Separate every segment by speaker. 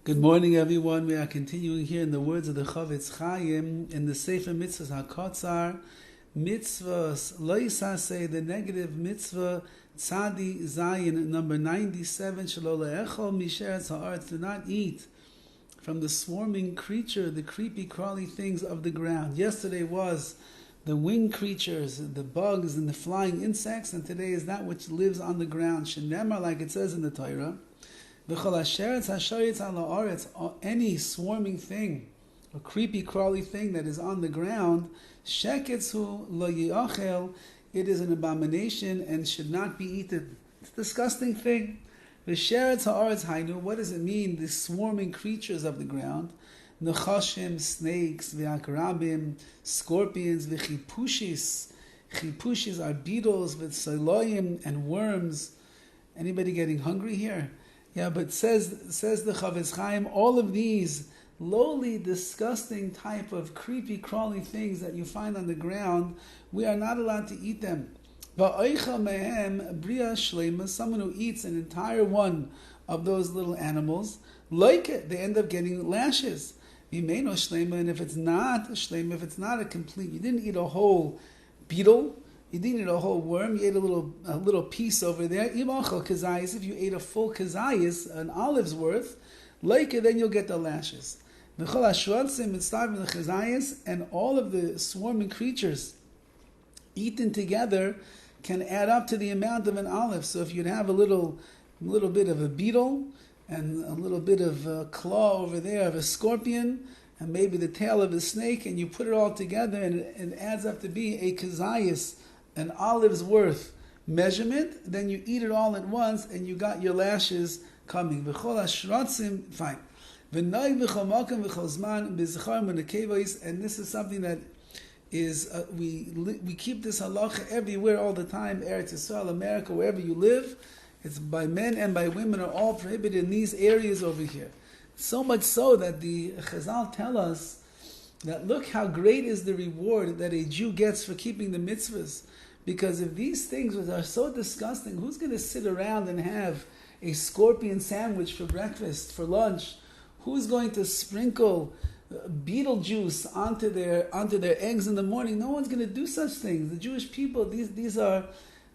Speaker 1: Good morning, everyone. We are continuing here in the words of the HaChaim in the Sefer Mitzvahs HaKotzar, Mitzvahs Loisase, the negative mitzvah Tzadi Zayin, number 97, Shalola Echol Misheretz Ha'aretz, do not eat from the swarming creature, the creepy crawly things of the ground. Yesterday was the winged creatures, the bugs and the flying insects, and today is that which lives on the ground. Shenemar, like it says in the Torah, any swarming thing, a creepy crawly thing that is on the ground, sheketzu lo yiachel, it is an abomination and should not be eaten. It's a disgusting thing. V'sheretz ha'aretz hainu, what does it mean, the swarming creatures of the ground? Nechashim, snakes, v'akrabim, scorpions, v'chipushis. Chipushis are beetles, v'tsoloyim, and worms. Anybody getting hungry here? Yeah, but says the HaChaim, all of these lowly, disgusting type of creepy, crawly things that you find on the ground, we are not allowed to eat them. Someone who eats an entire one of those little animals, like it, they end up getting lashes. And if it's not a complete, you didn't eat a whole beetle, you didn't eat a whole worm, you ate a little piece over there. If you ate a full kazayas, an olive's worth, like it, then you'll get the lashes. And all of the swarming creatures eaten together can add up to the amount of an olive. So if you'd have a little bit of a beetle and a little bit of a claw over there of a scorpion and maybe the tail of a snake, and you put it all together and it adds up to be a kazayas, an olive's worth measurement, then you eat it all at once and you got your lashes coming. Fine. And this is something that is, we keep this halacha everywhere all the time, Eretz Yisrael, America, wherever you live, it's by men and by women are all prohibited in these areas over here. So much so that the Chazal tell us that look how great is the reward that a Jew gets for keeping the mitzvahs. Because if these things are so disgusting, who's going to sit around and have a scorpion sandwich for breakfast, for lunch? Who's going to sprinkle beetle juice onto their eggs in the morning? No one's going to do such things. The Jewish people, these are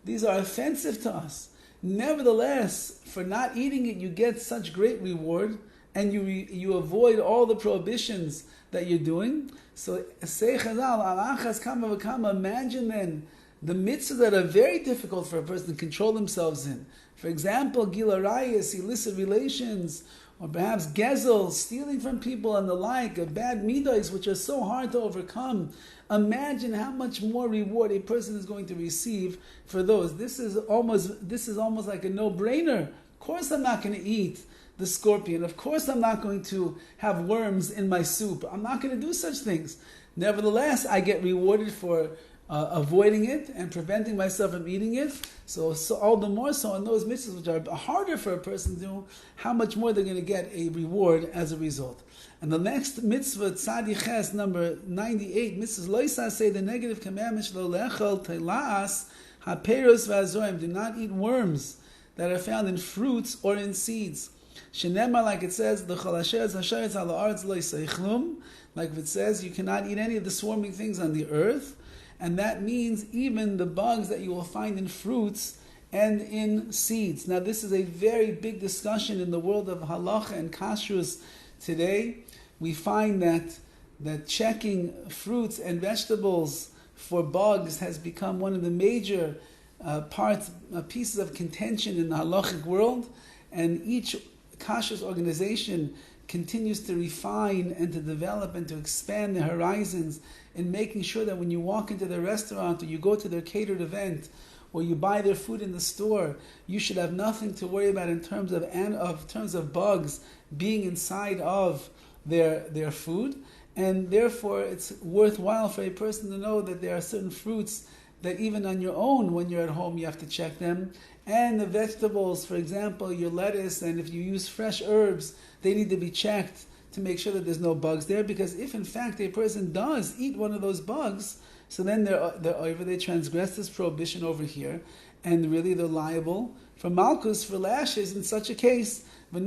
Speaker 1: offensive to us. Nevertheless, for not eating it, you get such great reward, and you avoid all the prohibitions that you're doing. So say Chazal, alachas kama v'kama, imagine then the mitzvahs that are very difficult for a person to control themselves in. For example, gila rayis, illicit relations, or perhaps gezel, stealing from people and the like, of bad midos, which are so hard to overcome. Imagine how much more reward a person is going to receive for those. This is almost like a no-brainer. Of course I'm not going to eat the scorpion. Of course I'm not going to have worms in my soup. I'm not going to do such things. Nevertheless, I get rewarded for avoiding it and preventing myself from eating it. So all the more so in those mitzvahs which are harder for a person to do, how much more they're going to get a reward as a result. And the next mitzvah, Tzadi Ches, number 98, Mrs. Loisa say the negative commandment, Shlo lechel teilas haperos v'azorim, do not eat worms that are found in fruits or in seeds. Shenemar, like it says, the cholashes hasharetz ala aretz lo yisaychlum, like it says, you cannot eat any of the swarming things on the earth. And that means even the bugs that you will find in fruits and in seeds. Now, this is a very big discussion in the world of halacha and kashrus today. We find that checking fruits and vegetables for bugs has become one of the major pieces of contention in the halachic world. And each kashrus organization continues to refine and to develop and to expand their horizons in making sure that when you walk into their restaurant or you go to their catered event or you buy their food in the store, you should have nothing to worry about in terms of bugs being inside of their food. And therefore, it's worthwhile for a person to know that there are certain fruits that even on your own, when you're at home, you have to check them. And the vegetables, for example, your lettuce, and if you use fresh herbs, they need to be checked to make sure that there's no bugs there. Because if in fact a person does eat one of those bugs, so then they transgress this prohibition over here, and really they're liable for malchus, for lashes in such a case. This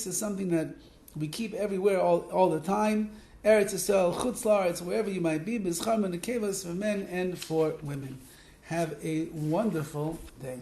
Speaker 1: is something that we keep everywhere all the time. Eretz Yisrael, Chutz La'aretz, wherever you might be, B'zchar Menekevas, for men and for women. Have a wonderful day.